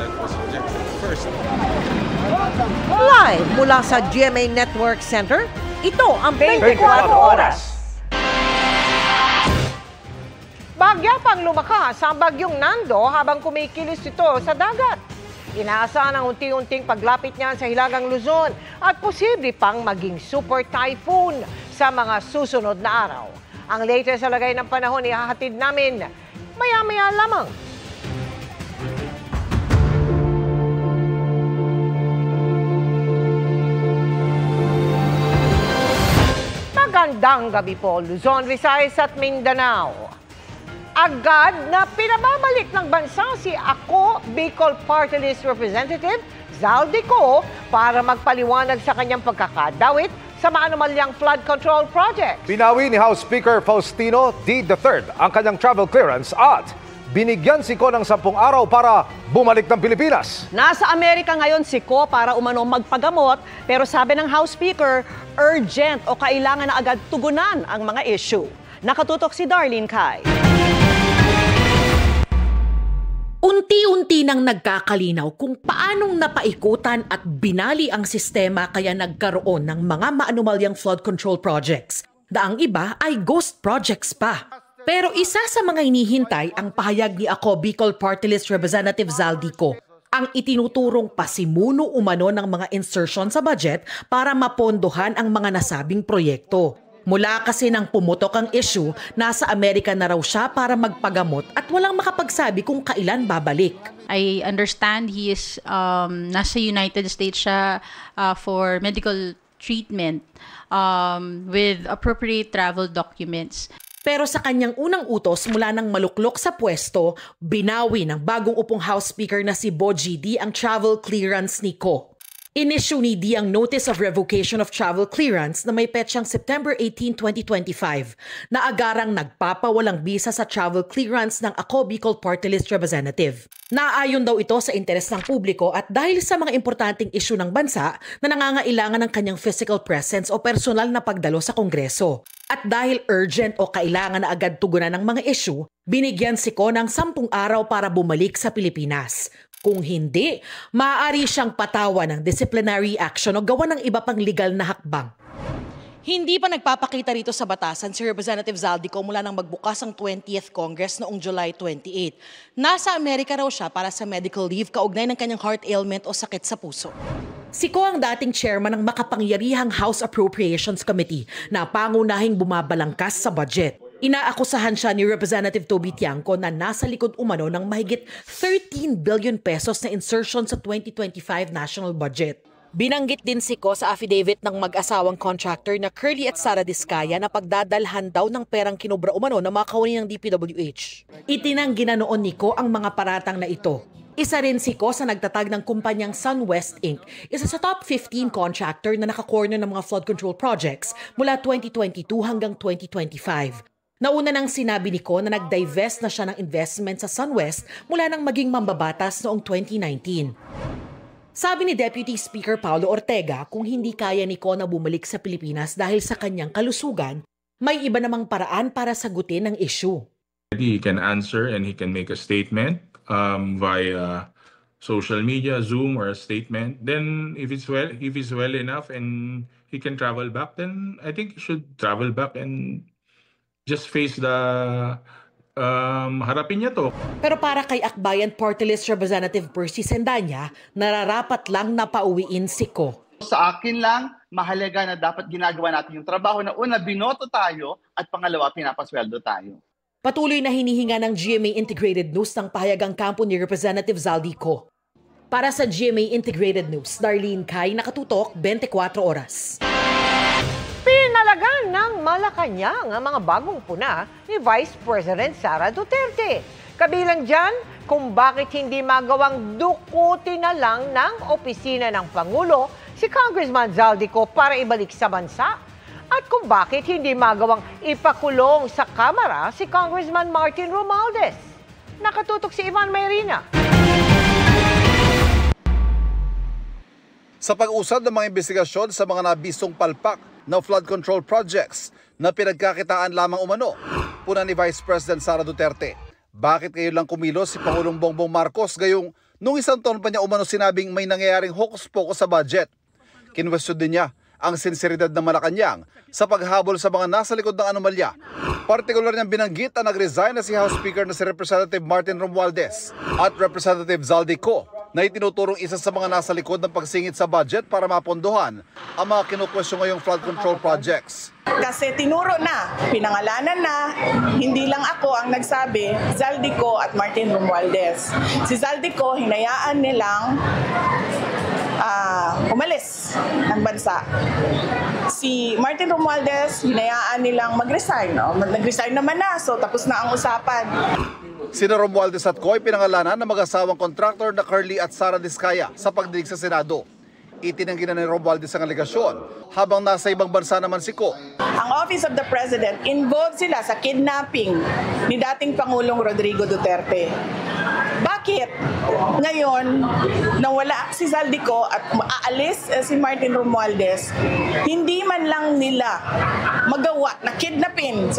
that was rejected first. Live mula sa GMA Network Center, ito ang 24 Oras. Bagyapang lumakas ang bagyong Nando habang kumikilos ito sa dagat. Inaasahan ang unti-unting paglapit niyan sa Hilagang Luzon at posible pang maging super typhoon sa mga susunod na araw. Ang latest sa lagay ng panahon ihahatid namin maya-maya lamang. Magandang gabi po, Luzon, Visayas at Mindanao. Agad na pinababalik ng bansa si Ako Bicol Party List Representative Zaldico para magpaliwanag sa kanyang pagkakadawit sa maanumalyang flood control project. Binawi ni House Speaker Faustino D. III ang kanyang travel clearance at binigyan si Ko ng 10 araw para bumalik ng Pilipinas. Nasa Amerika ngayon si Ko para umano magpagamot, pero sabi ng House Speaker, urgent o kailangan na agad tugunan ang mga issue. Nakatutok si Darlene Kai. Unti-unti nang nagkakalinaw kung paanong napaikutan at binali ang sistema kaya nagkaroon ng mga maanumalyang flood control projects. Daang iba ay ghost projects pa. Pero isa sa mga hinihintay ang pahayag ni Ako Bicol Party List Representative Zaldico, ang itinuturong pasimuno umano ng mga insertion sa budget para mapondohan ang mga nasabing proyekto. Mula kasi nang pumutok ang issue, nasa Amerika na raw siya para magpagamot at walang makapagsabi kung kailan babalik. I understand he is nasa United States siya for medical treatment with appropriate travel documents. Pero sa kanyang unang utos mula nang maluklok sa pwesto, binawi ng bagong upong House Speaker na si Bo GD ang travel clearance ni Ko. Inissue ni D ang Notice of Revocation of Travel Clearance na may petsang September 18, 2025 na agarang nagpapawalang bisa sa travel clearance ng Ako Bicol Party List Representative. Naayon daw ito sa interes ng publiko at dahil sa mga importanteng issue ng bansa na nangangailangan ng kanyang physical presence o personal na pagdalo sa Kongreso. At dahil urgent o kailangan na agad tugunan ng mga issue, binigyan si Ko ng 10 araw para bumalik sa Pilipinas. Kung hindi, maaari siyang patawan ng disciplinary action o gawa ng iba pang legal na hakbang. Hindi pa nagpapakita rito sa batasan si Representative Zaldico mula nang magbukas ang 20th Congress noong July 28. Nasa Amerika raw siya para sa medical leave kaugnay ng kanyang heart ailment o sakit sa puso. Si Ko ang dating chairman ng makapangyarihang House Appropriations Committee na pangunahing bumabalangkas sa budget. Inaakusahan siya ni Representative Toby Tiangco na nasa likod umano ng mahigit 13 billion pesos na insertion sa 2025 national budget. Binanggit din si Ko sa affidavit ng mag-asawang contractor na Curly at Sara Diskaya na pagdadalhan daw ng perang kinubra umano na mga kawani ng DPWH. Itinanggi na noon ni Ko ang mga paratang na ito. Isa rin si Ko sa nagtatag ng kumpanyang SunWest Inc., isa sa top 15 contractor na nakakorner ng mga flood control projects mula 2022 hanggang 2025. Nauna nang sinabi ni Ko na nag-divest na siya ng investment sa SunWest mula nang maging mambabatas noong 2019. Sabi ni Deputy Speaker Paulo Ortega kung hindi kaya ni Ko na bumalik sa Pilipinas dahil sa kanyang kalusugan, may iba namang paraan para sagutin ang issue. He can answer and he can make a statement via social media, Zoom, or a statement. Then if he's well enough and he can travel back, then I think he should travel back and just face the harapin niya to. Pero para kay Akbayan Party List Representative Percy Sendanya, nararapat lang na pauwiin si Ko. Sa akin lang, mahalaga na dapat ginagawa natin yung trabaho na una, binoto tayo at pangalawa, pinapasweldo tayo. Patuloy na hinihinga ng GMA Integrated News ng pahayagang kampo ni Representative Zaldico. Para sa GMA Integrated News, Darlene Kai, nakatutok 24 Oras. Pinalagan ng Malacanang ang mga bagong puna ni Vice President Sara Duterte. Kabilang dyan kung bakit hindi magawang dukutin na lang ng opisina ng Pangulo si Congressman Zaldico para ibalik sa bansa at kung bakit hindi magawang ipakulong sa Kamara si Congressman Martin Romualdez. Nakatutok si Ivan Mayrina. Sa pag-usad ng mga investigasyon sa mga nabisong palpak na flood control projects na pinagkakitaan lamang umano, puna ni Vice President Sara Duterte, bakit ngayon lang kumilos si Pangulong Bongbong Marcos gayong Nung isang taon pa niya umano sinabing may nangyayaring hokus-pokus sa budget. Kinwestiyon din niya ang sinseridad ng Malacanang sa paghabol sa mga nasa likod ng anomalya. Partikular niyang binanggit na nag-resign na si House Speaker na si Representative Martin Romualdez at Representative Zaldico na itinuturong isa sa mga nasa likod ng pagsingit sa budget para mapondohan ang mga kinukwestiyon ngayong flood control projects. Kasi tinuro na, pinangalanan na, hindi lang ako ang nagsabi, Zaldico at Martin Romualdez. Si Zaldico, hinayaan nilang umalis ng bansa. Si Martin Romualdez, hinayaan nilang mag-resign. Nag-resign naman na, so tapos na ang usapan. Sina Romualdez at Coy pinangalanan ng mag-asawang kontraktor na Curly at Sara Diskaya sa pagdinig sa Senado. Itinanggi na ni Romualdez ang alegasyon habang nasa ibang bansa naman si Co. Ang Office of the President, involved sila sa kidnapping ni dating Pangulong Rodrigo Duterte. Bakit ngayon nawala si Zaldico at aalis si Martin Romualdez, hindi man lang nila magawa na kidnapin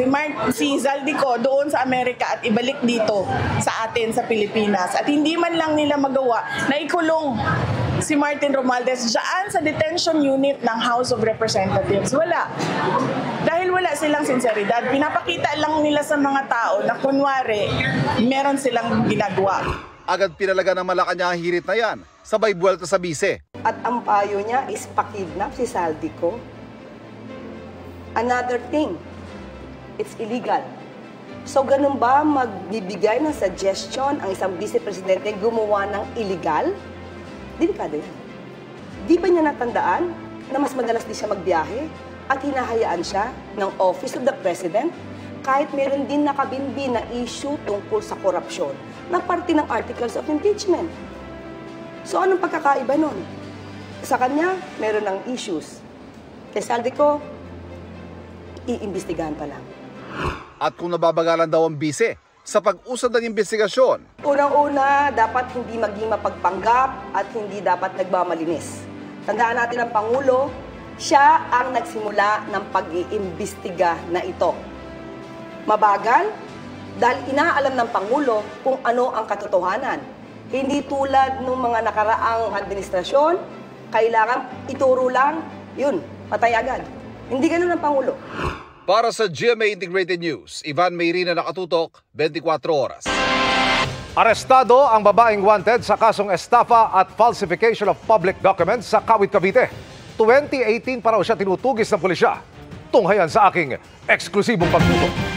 si Zaldico doon sa Amerika at ibalik dito sa atin sa Pilipinas, at hindi man lang nila magawa na ikulong si Martin Romualdez dyan sa detention unit ng House of Representatives. Wala. Dahil wala silang sinseridad, pinapakita lang nila sa mga tao na kunwari meron silang ginagawa. Agad pinalaga ng Malacanang ang hirit na yan, sabay buwelta sa bise. At ang payo niya is pakidnap si Zaldico. Another thing, it's illegal. So ganun ba magbibigay ng suggestion ang isang vice-presidente gumawa ng illegal? Delikado yan. Di ba niya natandaan na mas madalas di siya magbiyahe at hinahayaan siya ng Office of the President kahit meron din nakabimbi na issue tungkol sa korupsyon na parte ng Articles of Impeachment. So anong pagkakaiba nun? Sa kanya, meron ng issues. Kay Zaldico, iimbestigahan pa lang. At kung nababagalan daw ang bise sa pag-usad ng investigasyon, unang-una, dapat hindi maging mapagpanggap at hindi dapat nagmamalinis. Tandaan natin ang Pangulo, siya ang nagsimula ng pag-iimbestiga na ito. Mabagal, dahil inaalam ng Pangulo kung ano ang katotohanan. Hindi tulad ng mga nakaraang administrasyon, kailangan ituro lang, yun, patay agad. Hindi ganun ang Pangulo. Para sa GMA Integrated News, Ivan Mayrina, nakatutok, 24 oras. Arestado ang babaeng wanted sa kasong estafa at falsification of public documents sa Kawit, Cavite. 2018 pa raw siya tinutugis ng pulisya. Tunghayan sa aking eksklusibong pagtutok.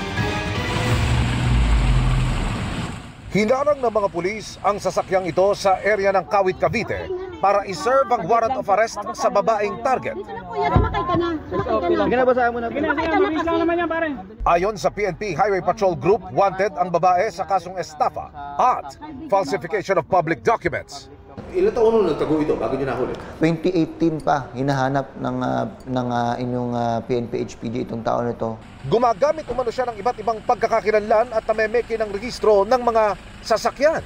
Hinarang ng mga pulis ang sasakyang ito sa area ng Kawit, Cavite para iserve ang warrant of arrest sa babaeng target. Ayon sa PNP Highway Patrol Group, wanted ang babae sa kasong estafa at falsification of public documents. Ilan taon nung nagtago ito bago niyo nahuli? 2018 pa, hinahanap ng inyong PNP HPG itong taon ito. Gumagamit umano siya ng iba't ibang pagkakakilanlan at namemeke ng registro ng mga sasakyan.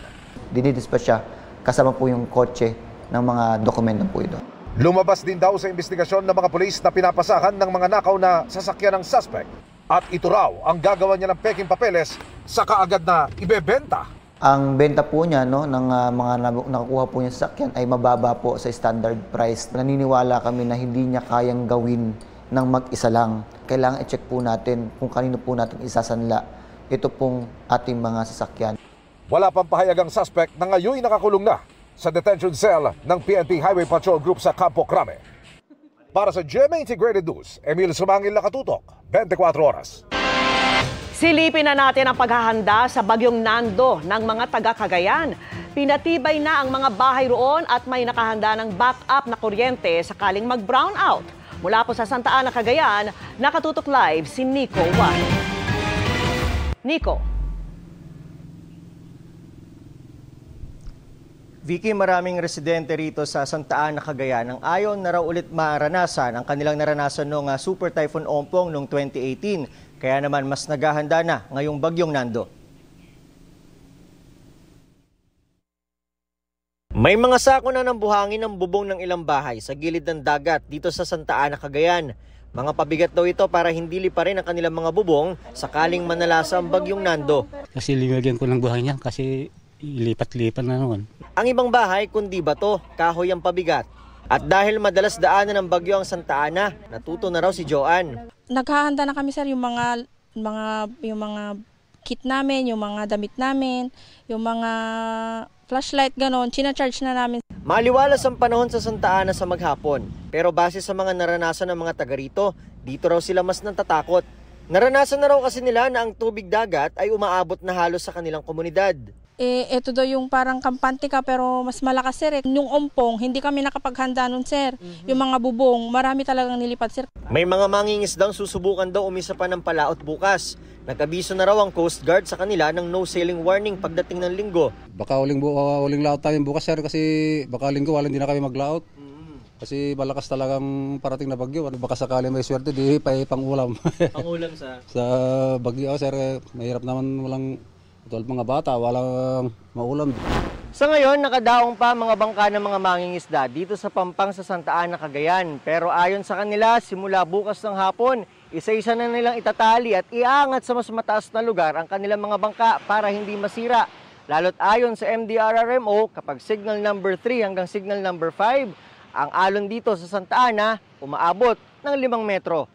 Dinidispatch siya, kasama po yung kotse ng mga dokumento po ito. Lumabas din daw sa investigasyon ng mga pulis na pinapasahan ng mga nakaw na sasakyan ng suspect. At ito raw ang gagawa niya ng peking papeles sa kaagad na ibebenta. Ang benta po niya ng mga nakukuha po niya sa sasakyan ay mababa po sa standard price. Naniniwala kami na hindi niya kayang gawin ng mag-isa lang. Kailangan i-check po natin kung kanino po natin isasanla ito pong ating mga sasakyan. Wala pang pahayag ang suspect na ngayon nakakulong na sa detention cell ng PNP Highway Patrol Group sa Campo Crame. Para sa GMA Integrated News, Emil Sumangil, nakatutok, 24 oras. Silipin na natin ang paghahanda sa bagyong Nando ng mga taga-Cagayan. Pinatibay na ang mga bahay roon at may nakahanda ng backup na kuryente sakaling mag-brownout. Mula po sa Santa Ana, Cagayan, nakatutok live si Nico Juan. Nico. Vicky, maraming residente rito sa Santa Ana, Cagayan ang ayaw na raw ulit maranasan ang kanilang naranasan noong Super Typhoon Ompong noong 2018. Kaya naman mas naghahanda na ngayong bagyong Nando. May mga sako na ng buhangin ng bubong ng ilang bahay sa gilid ng dagat dito sa Santa Ana, Cagayan. Mga pabigat daw ito para hindi liparin ang kanilang mga bubong sakaling manalasa ang bagyong Nando. Kasi linagyan ko ng buhangin yan kasi ilipat-lipat na naman. Ang ibang bahay kundi bato, kahoy ang pabigat. At dahil madalas daanan ng bagyo ang Santa Ana, natuto na raw si Joanne. Naghahanda na kami sir yung mga kit namin, yung mga damit namin, yung mga flashlight ganon, china-charge na namin. Maliwalas ang panahon sa Santa Ana sa maghapon, pero base sa mga naranasan ng mga taga rito, dito raw sila mas natatakot. Naranasan na raw kasi nila na ang tubig dagat ay umaabot na halos sa kanilang komunidad. Ito daw yung parang kampante ka pero mas malakas sir. Yung ompong, hindi kami nakapaghanda nun sir. Yung mga bubong, marami talagang nilipad sir. May mga mangingisdang susubukan daw umisa pa ng palaot bukas. Nag-abiso na raw ang Coast Guard sa kanila ng no sailing warning pagdating ng linggo. Baka uling laot tayo bukas sir kasi baka linggo wala hindi na kami maglaot. Kasi malakas talagang parating na bagyo. Baka sakali may swerte di pa pang-ulam. Pang-ulam sa bagyo sir, mahirap naman walang mga bata, walang maulam. Sa ngayon, nakadaong pa mga bangka ng mga mangingisda dito sa Pampang sa Santa Ana, Cagayan. Pero ayon sa kanila, simula bukas ng hapon, isa-isa na nilang itatali at iangat sa mas mataas na lugar ang kanilang mga bangka para hindi masira. Lalo't ayon sa MDRRMO, kapag signal number 3 hanggang signal number 5, ang alon dito sa Santa Ana umaabot ng 5 metro.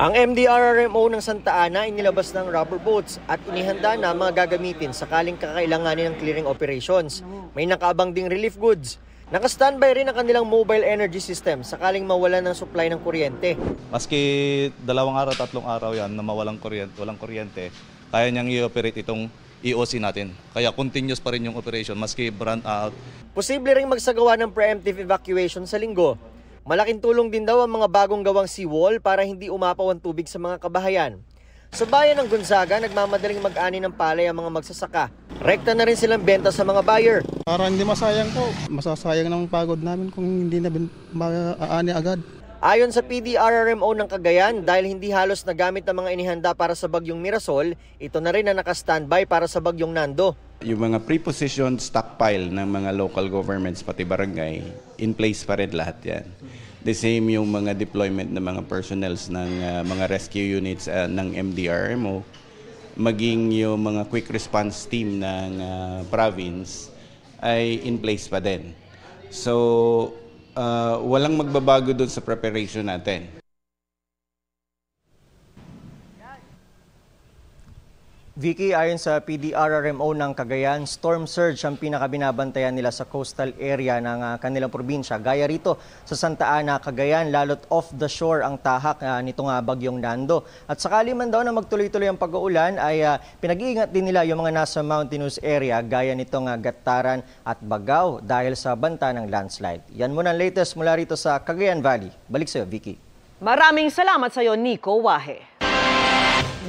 Ang MDRRMO ng Santa Ana ay nilabas ng rubber boats at inihanda na mga gagamitin sakaling kakailanganin ng clearing operations. May nakaabang ding relief goods. Naka-standby rin ang kanilang mobile energy system sakaling mawalan ng supply ng kuryente. Maski 2 araw, 3 araw yan na walang kuryente, kaya niyang i-operate itong EOC natin. Kaya continuous pa rin yung operation maski brand out. Posible ring magsagawa ng preemptive evacuation sa linggo. Malaking tulong din daw ang mga bagong gawang seawall para hindi umapaw ang tubig sa mga kabahayan. Sa bayan ng Gonzaga, nagmamadaling mag-ani ng palay ang mga magsasaka. Rekta na rin silang benta sa mga buyer. Para hindi masayang po, masasayang ng pagod namin kung hindi na maaani agad. Ayon sa PDRRMO ng Cagayan, dahil hindi halos nagamit ng mga inihanda para sa bagyong Mirasol, ito na rin na naka-standby para sa bagyong Nando. Yung mga pre-positioned stockpile ng mga local governments pati barangay, in place pa rin lahat yan. The same yung mga deployment ng mga personnels ng mga rescue units ng MDRMO, maging yung mga quick response team ng province ay in place pa din. So, walang magbabago doon sa preparation natin. Vicky, ayon sa PDRRMO ng Cagayan, storm surge ang pinakabinabantayan nila sa coastal area ng kanilang probinsya. Gaya rito sa Santa Ana, Cagayan, lalo't off the shore ang tahak nitong bagyong Nando. At sakali man daw na magtuloy-tuloy ang pag-uulan ay pinag-iingat din nila yung mga nasa mountainous area gaya nitong Gataran at Bagao dahil sa banta ng landslide. Yan muna ang latest mula rito sa Cagayan Valley. Balik sa iyo, Vicky. Maraming salamat sa iyo, Nico Wahe.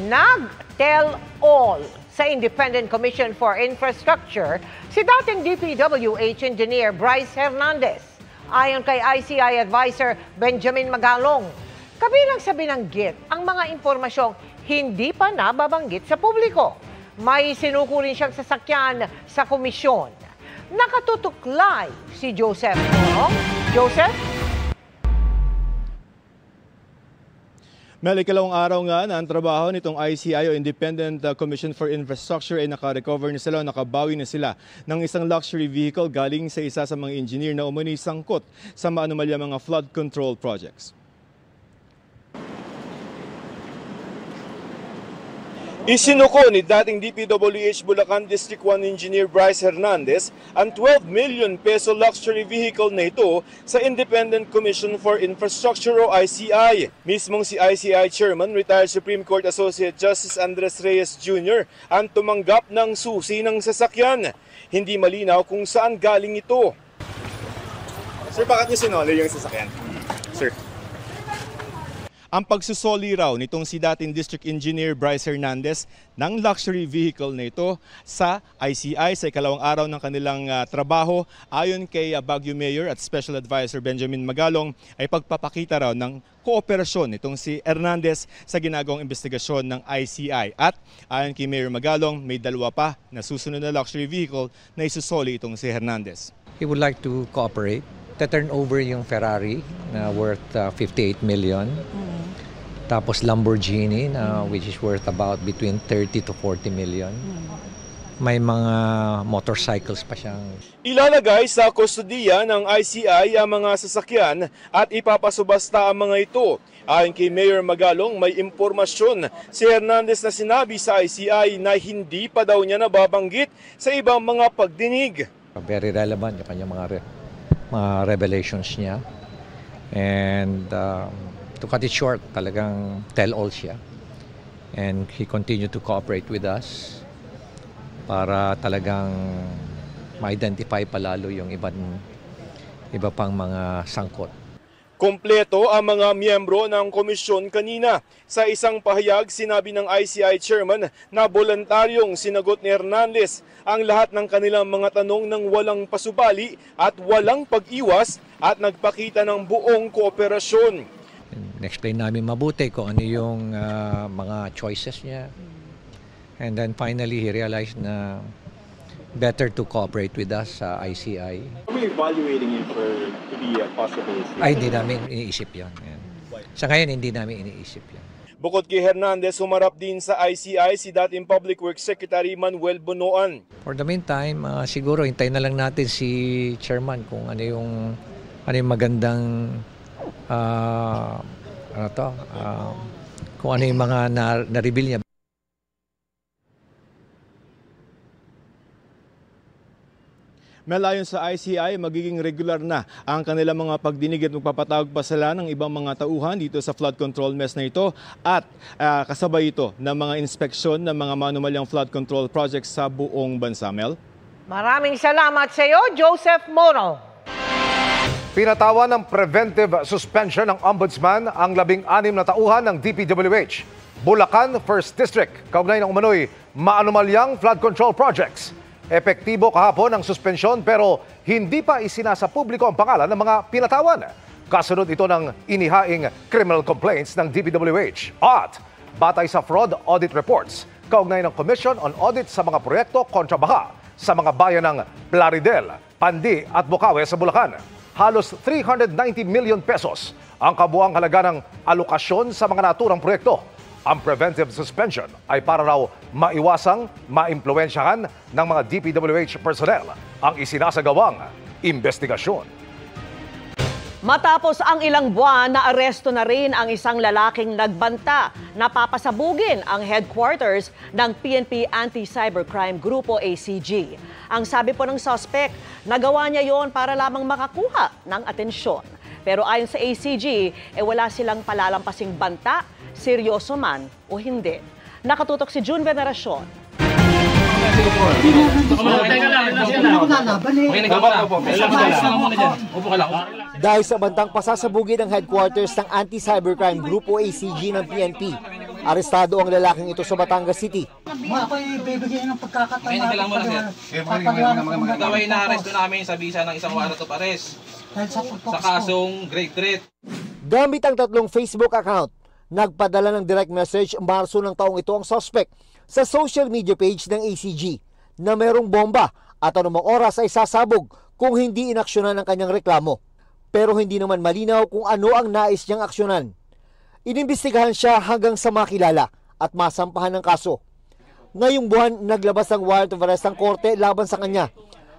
Nag-tell-all sa Independent Commission for Infrastructure si dating DPWH Engineer Bryce Hernandez. Ayon kay ICI Advisor Benjamin Magalong, kabilang sa binanggit ang mga impormasyong hindi pa nababanggit sa publiko. May sinuko rin siyang sasakyan sa komisyon. Nakatutok live si Joseph. Joseph? Mel, ikalawang araw nga na ang trabaho nitong ICI o Independent Commission for Infrastructure ay nakarecover na sila o nakabawi na sila ng isang luxury vehicle galing sa isa sa mga engineer na umano'y sangkot sa maanumalya mga flood control projects. Isinuko ni dating DPWH Bulacan District 1 Engineer Bryce Hernandez ang 12 million peso luxury vehicle na ito sa Independent Commission for Infrastructure o ICI. Mismong si ICI Chairman, retired Supreme Court Associate Justice Andres Reyes Jr. ang tumanggap ng susi ng sasakyan. Hindi malinaw kung saan galing ito. Sir, bakit niyo sinoli yung sasakyan? Sir. Ang pagsusoli raw nitong si dating District Engineer Bryce Hernandez ng luxury vehicle na ito sa ICI sa ikalawang araw ng kanilang trabaho, ayon kay Baguio Mayor at Special Advisor Benjamin Magalong, ay pagpapakita raw ng kooperasyon nitong si Hernandez sa ginagawang investigasyon ng ICI. At ayon kay Mayor Magalong, may dalawa pa na susunod na luxury vehicle na isusoli itong si Hernandez. He would like to cooperate. Turn over yung Ferrari na worth 58 million. Tapos Lamborghini na which is worth about between 30 to 40 million. may mga motorcycles pa siyang... Ilalagay sa kustodiya ng ICI ang mga sasakyan at ipapasubasta ang mga ito. Ayon kay Mayor Magalong, may impormasyon si Hernandez na sinabi sa ICI na hindi pa daw niya nababanggit sa ibang mga pagdinig. Very relevant yung kanyang mga revelations niya. And to cut it short, talagang tell-all siya. And he continued to cooperate with us para talagang ma-identify palalo yung iba pang mga sangkot. Kompleto ang mga miyembro ng komisyon kanina. Sa isang pahayag, sinabi ng ICI chairman na voluntaryong sinagot ni Hernandez ang lahat ng kanilang mga tanong ng walang pasubali at walang pag-iwas at nagpakita ng buong kooperasyon. Na-explain namin mabuti kung ano yung mga choices niya. And then finally, he realized na better to cooperate with us sa ICI. Are we evaluating him to be a possible... Ay, hindi namin iniisip yan. Sa ngayon, hindi namin iniisip yan. Bukod kay Hernandez, humarap din sa ICI si dating Public Works Secretary Manuel Bonoan. For the meantime, siguro hintayin na lang natin si Chairman kung ano yung magandang kung ano yung mga na-reveal niya. Malayon sa ICI, magiging regular na ang kanilang mga pagdinig at magpapatawag pa sila ng ibang mga tauhan dito sa flood control mess na ito at kasabay ito ng mga inspeksyon ng mga manumalyang flood control projects sa buong bansa. Mel? Maraming salamat sa iyo, Joseph Moro. Pinatawan ng preventive suspension ng Ombudsman ang 16 na tauhan ng DPWH. Bulacan 1st District, kaugnay ng umano'y maanumalyang flood control projects. Epektibo kahapon ang suspensyon pero hindi pa isinasa publiko ang pangalan ng mga pinatawan. Kasunod ito ng inihaing criminal complaints ng DPWH. At batay sa fraud audit reports, kaugnay ng Commission on Audit sa mga proyekto kontra baha sa mga bayan ng Plaridel, Pandi at Bukawe sa Bulacan. Halos 390 million pesos ang kabuang halaga ng alokasyon sa mga naturang proyekto. Ang preventive suspension ay para raw maiwasang maimpluwensyahan ng mga DPWH personnel ang isinasagawang investigasyon. Matapos ang ilang buwan, naaresto na rin ang isang lalaking nagbanta na papasabugin ang headquarters ng PNP Anti-Cybercrime Grupo ACG. Ang sabi po ng suspect, nagawa niya yon para lamang makakuha ng atensyon. Pero ayon sa ACG, wala silang palalampasing banta, seryoso man o hindi. Nakatutok si June Veneracion. Dahil sa bantang pasasabugin ng headquarters ng Anti-Cybercrime Grupo ACG ng PNP, arestado ang lalaking ito sa Batangas City. Ako'y bibigyan ng pagkakataon. Gawin na aresto namin sa bisa ng isang warrant of arrest sa kasong grave threat. Gamit ang 3 Facebook account, nagpadala ng direct message Marso ng taong ito ang suspect sa social media page ng ACG na mayroong bomba at anumang oras ay sasabog kung hindi inaksyonan ang kanyang reklamo. Pero hindi naman malinaw kung ano ang nais niyang aksyonan. Inimbestigahan siya hanggang sa makilala at masampahan ng kaso. Ngayong buwan, naglabas ang warrant of arrest ng korte laban sa kanya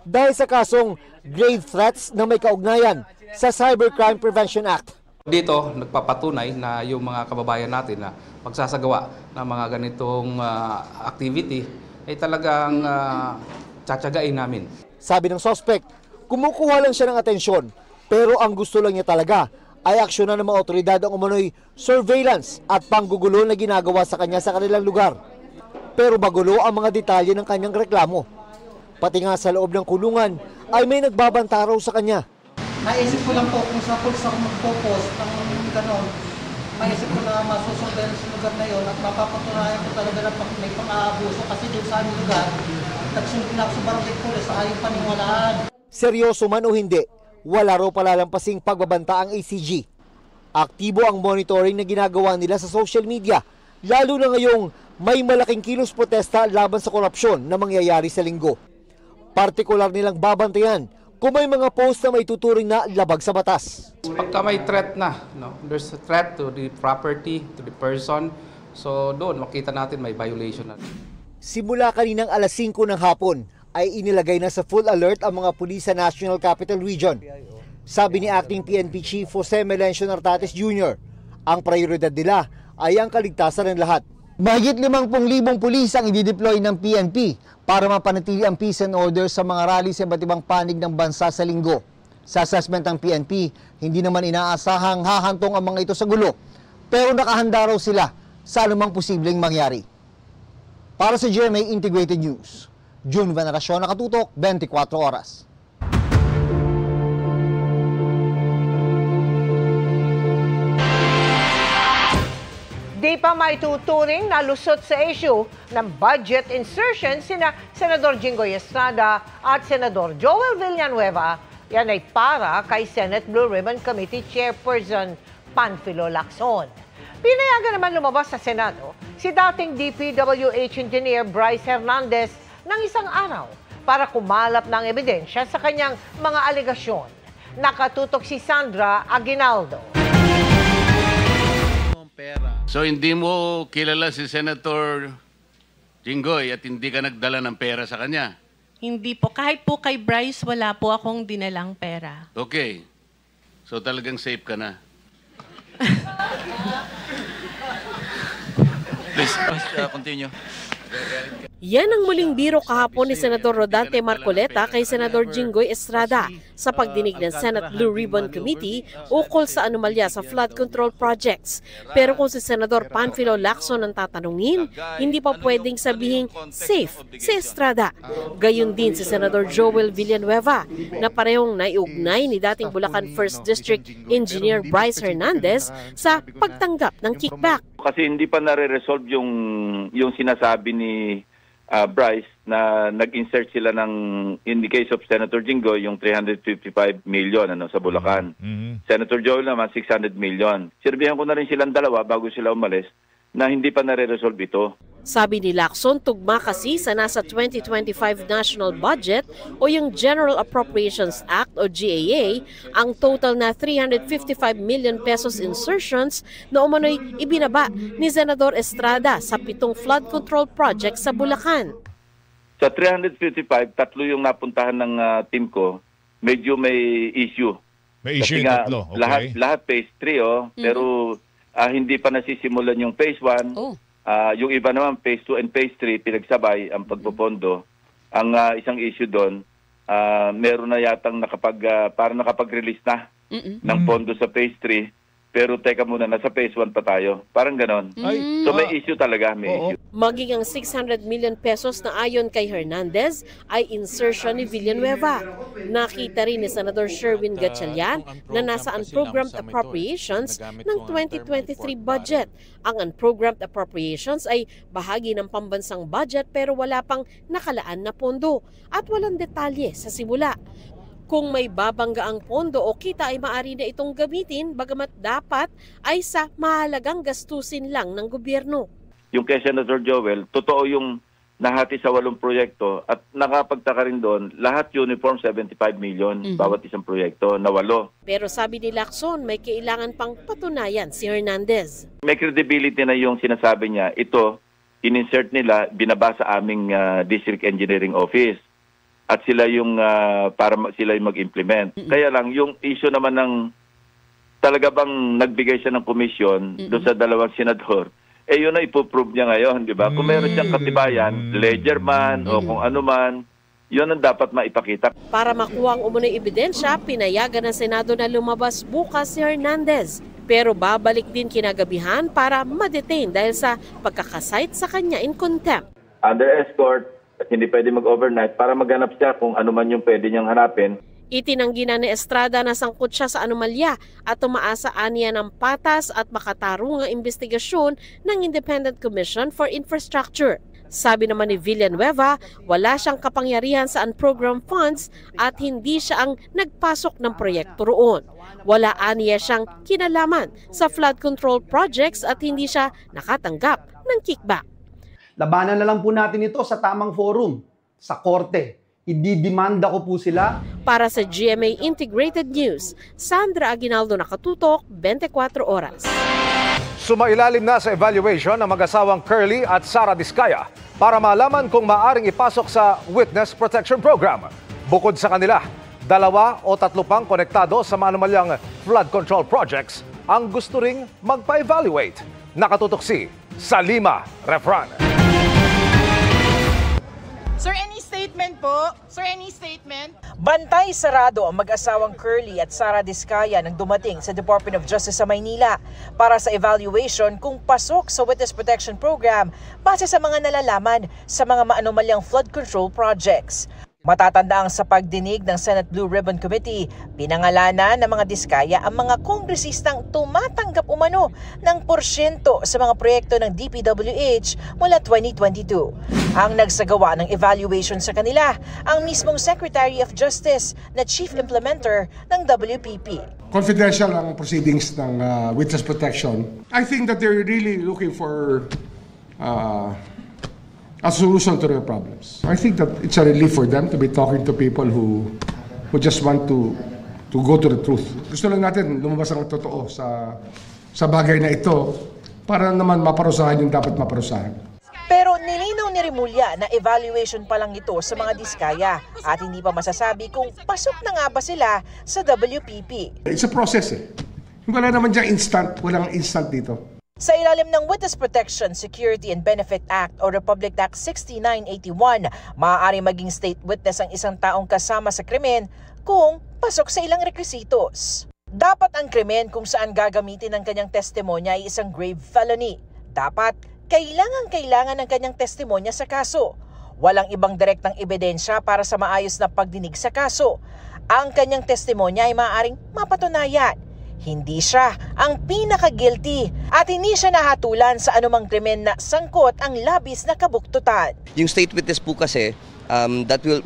dahil sa kasong grave threats na may kaugnayan sa Cybercrime Prevention Act. Dito, nagpapatunay na yung mga kababayan natin na magsasagawa ng mga ganitong activity ay talagang tsatsagain namin. Sabi ng suspect, kumukuha lang siya ng atensyon pero ang gusto lang niya talaga ay aksyonan ng mga otoridad ang umano'y surveillance at panggugulo na ginagawa sa kanya sa kanilang lugar. Pero magulo ang mga detalye ng kanyang reklamo. Pati nga sa loob ng kulungan ay may nagbabanta raw sa kanya. Naisip ko lang po kung sa post ako magpo-post ng gano'n. Maisip ko na masusundan sa lugar na yon at mapapatunayan ko talaga na may pang-aabuso kasi doon sa aming lugar, nagsunod na ako sa barangay police sa ayong paniwalaan. Seryoso man o hindi, wala raw palalampasing pagbabanta ang ACG. Aktibo ang monitoring na ginagawa nila sa social media, lalo na ngayong may malaking kilos protesta laban sa korupsyon na mangyayari sa linggo. Partikular nilang babantayan kung may mga post na may tuturing na labag sa batas. Pagka may threat na, there's a threat to the property, to the person, so doon makita natin may violation na. Simula kaninang alas 5 ng hapon ay inilagay na sa full alert ang mga pulis sa National Capital Region. Sabi ni Acting PNP Chief Jose Melencio Nartates Jr., ang prioridad nila ay ang kaligtasan ng lahat. Mahigit 50,000 pulis ang i-deploy ng PNP para mapanatili ang peace and order sa mga rally sa iba't ibang panig ng bansa sa linggo. Sa assessment ng PNP, hindi naman inaasahang hahantong ang mga ito sa gulo, pero nakahanda raw sila sa anumang posibleng mangyari. Para sa GMA Integrated News, June Veneracion, Nakatutok, 24 Oras. Di pa maituturing na lusot sa issue ng budget insertion sina Senador Jinggoy Estrada at Senador Joel Villanueva. Yan ay para kay Senate Blue Ribbon Committee Chairperson Panfilo Lacson. Pinayagan naman lumabas sa Senado si dating DPWH Engineer Bryce Hernandez ng isang araw para kumalap ng ebidensya sa kanyang mga alegasyon. Nakatutok si Sandra Aguinaldo. So hindi mo kilala si Senator Jinggoy at hindi ka nagdala ng pera sa kanya? Hindi po. Kahit po kay Bryce, wala po akong dinalang pera. Okay. So talagang safe ka na. Please, continue. Yan ang muling biro kahapon ni Senador Rodante Marcoleta kay Senador Jinggoy Estrada sa pagdinig ng Senate Blue Ribbon Committee ukol sa anomalya sa flood control projects. Pero kung si Senador Panfilo Lacson ang tatanungin, hindi pa pwedeng sabihing safe si Estrada. Gayon din si Senador Joel Villanueva na parehong naiugnay ni dating Bulacan 1st District Engineer Bryce Hernandez sa pagtanggap ng kickback. Kasi hindi pa nare-resolve yung sinasabi ni Bryce na nag-insert sila ng, in the case of Senator Jinggoy, yung 355 million sa Bulacan. Senator Joel naman, 600 million. Sirbihan ko na rin silang dalawa bago sila umalis na hindi pa nare-resolve ito. Sabi ni Lacson, tugma kasi sa nasa 2025 national budget o yung General Appropriations Act o GAA ang total na 355 million pesos insertions na umano'y ibinaba ni Senador Estrada sa 7 flood control projects sa Bulacan. Sa 355, tatlo yung napuntahan ng team ko, medyo may issue. May issue yung tatlo, okay. Lahat phase 3, pero hindi pa nasisimulan yung phase 1. Yung iba naman, phase 2 and phase 3, pinagsabay ang pagpupondo. Ang isang issue doon, meron na yatang parang nakapag-release na ng pondo sa phase 3. Pero teka muna, nasa phase 1 pa tayo. Parang ganon. So may issue talaga, may issue. Maging ang 600 million pesos na ayon kay Hernandez ay insertion ni Villanueva. Nakita rin ni Senador Sherwin Gatchalian na nasa unprogrammed appropriations ng 2023 budget. Ang unprogrammed appropriations ay bahagi ng pambansang budget pero wala pang nakalaan na pondo at walang detalye sa simula. Kung may babangga ang pondo o kita ay maaari na itong gamitin, bagamat dapat ay sa mahalagang gastusin lang ng gobyerno. Yung kay Senator Joel, totoo yung nahati sa 8 proyekto at nakapagtaka rin doon, lahat uniform 75 million bawat isang proyekto na 8. Pero sabi ni Lacson, may kailangan pang patunayan si Hernandez. May credibility na yung sinasabi niya, ito, in-insert nila, binaba sa aming District Engineering Office. At sila yung para sila yung mag-implement. Kaya lang yung issue naman ng talaga bang nagbigay siya ng komisyon doon sa 2 senador, yun na ipoprove niya ngayon, di ba? Kung meron siyang katibayan, ledger man o kung ano man, yun ang dapat maipakita. Para makuha ang umunay ebidensya, pinayagan ng Senado na lumabas bukas si Hernandez. Pero babalik din kinagabihan para ma-detain dahil sa pagkakasite sa kanya in contempt. Under escort, at hindi pwede mag-overnight para maghanap siya kung ano man yung pwede niyang hanapin. Itinanggi na ni Estrada na sangkot siya sa anomalya at tumaasa aniya ng patas at makatarungang investigasyon ng Independent Commission for Infrastructure. Sabi naman ni Villanueva, wala siyang kapangyarihan sa unprogrammed funds at hindi siya ang nagpasok ng proyekto roon. Wala aniya siyang kinalaman sa flood control projects at hindi siya nakatanggap ng kickback. Labanan na lang po natin ito sa tamang forum, sa korte. Ididemanda ko po sila. Para sa GMA Integrated News, Sandra Aguinaldo, Nakatutok, 24 Oras. Sumailalim na sa evaluation ng mag-asawang Curly at Sara Diskaya para malaman kung maaring ipasok sa Witness Protection Program. Bukod sa kanila, 2 o 3 pang konektado sa manumalyang flood control projects ang gusto ring magpa-evaluate. Nakatutok si Salima Refran. Sir, any statement po? Sir, any statement? Bantay sarado ang mag-asawang Curly at Sara Diskaya nang dumating sa Department of Justice sa Maynila para sa evaluation kung pasok sa Witness Protection Program base sa mga nalalaman sa mga maanomalyang flood control projects. Matatanda ang sa pagdinig ng Senate Blue Ribbon Committee, pinangalanan ng mga Diskaya ang mga kongresistang tumatanggap umano ng porsyento sa mga proyekto ng DPWH mula 2022. Ang nagsagawa ng evaluation sa kanila, ang mismong Secretary of Justice na Chief Implementer ng WPP. Confidential ang proceedings ng witness protection. I think that they're really looking for a solution to their problems. I think that it's a relief for them to be talking to people who just want to go to the truth. Gusto lang natin lumabas ang totoo sa bagay na ito para naman maparusahan yung dapat maparusahan. Pero nilinaw ni Remulla na evaluation pa lang ito sa mga Diskaya at hindi pa masasabi kung pasok na nga ba sila sa WPP. It's a process eh. Wala naman dyan instant, walang instant dito. Sa ilalim ng Witness Protection, Security and Benefit Act o Republic Act 6981, maaari maging state witness ang isang taong kasama sa krimen kung pasok sa ilang requisitos. Dapat ang krimen kung saan gagamitin ang kanyang testimonya ay isang grave felony. Dapat kailangan ng kanyang testimonya sa kaso. Walang ibang direktang ebidensya para sa maayos na pagdinig sa kaso. Ang kanyang testimonya ay maaaring mapatunayan. Hindi siya ang pinaka-guilty at hindi siya nahatulan sa anumang krimen na sangkot ang labis na kabuktutan. Yung state witness po kasi,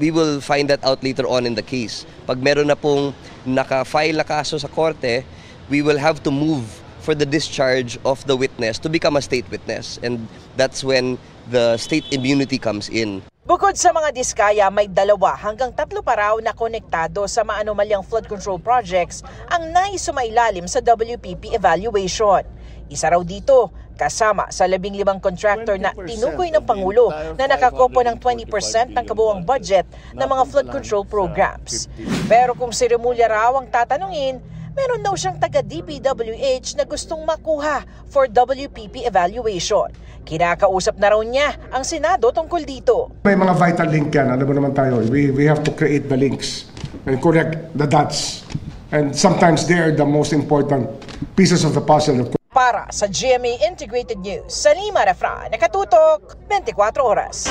we will find that out later on in the case. Pag meron na pong naka-file na kaso sa korte, we will have to move for the discharge of the witness to become a state witness. And that's when the state immunity comes in. Bukod sa mga Diskaya, may 2 hanggang 3 pa raw na konektado sa maanomalyang flood control projects ang naisumailalim sa WPP evaluation. Isa raw dito, kasama sa 15 contractor na tinukoy ng Pangulo na nakakopo ng 20% ng kabuuang budget ng mga flood control programs. Pero kung si Remulla raw ang tatanungin, meron daw siyang taga-DPWH na gustong makuha for WPP evaluation. Kinakausap na raw niya ang Senado tungkol dito. May mga vital link yan. Alam mo naman tayo, we have to create the links and correct the dots. And sometimes they're the most important pieces of the puzzle. Para sa GMA Integrated News, Salima Refran, nakatutok 24 oras.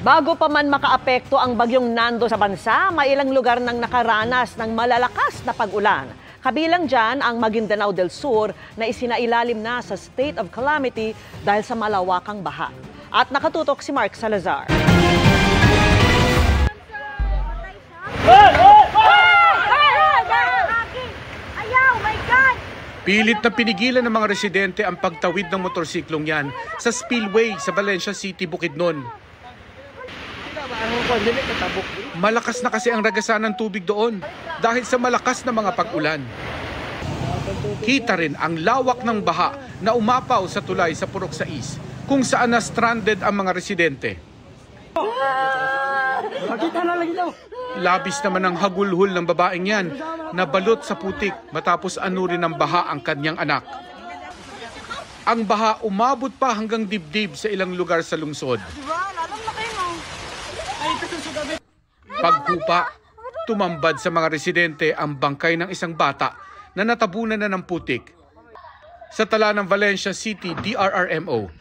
Bago pa man makaapekto ang bagyong Nando sa bansa, may ilang lugar nang nakaranas ng malalakas na pag-ulan. Kabilang dyan ang Maguindanao del Sur na isinailalim na sa state of calamity dahil sa malawakang baha. At nakatutok si Mark Salazar. Pilit na pinigilan ng mga residente ang pagtawid ng motorsiklong yan sa spillway sa Valencia City, Bukidnon. Malakas na kasi ang ragasan ng tubig doon dahil sa malakas na mga pag-ulan. Kita rin ang lawak ng baha na umapaw sa tulay sa Purok 6 kung saan na stranded ang mga residente. Labis naman ang hagulhol ng babaeng yan na balot sa putik matapos anurin ng baha ang kanyang anak. Ang baha umabot pa hanggang dibdib sa ilang lugar sa lungsod. Paghupa, tumambad sa mga residente ang bangkay ng isang bata na natabunan na ng putik. Sa tala ng Valencia City DRRMO,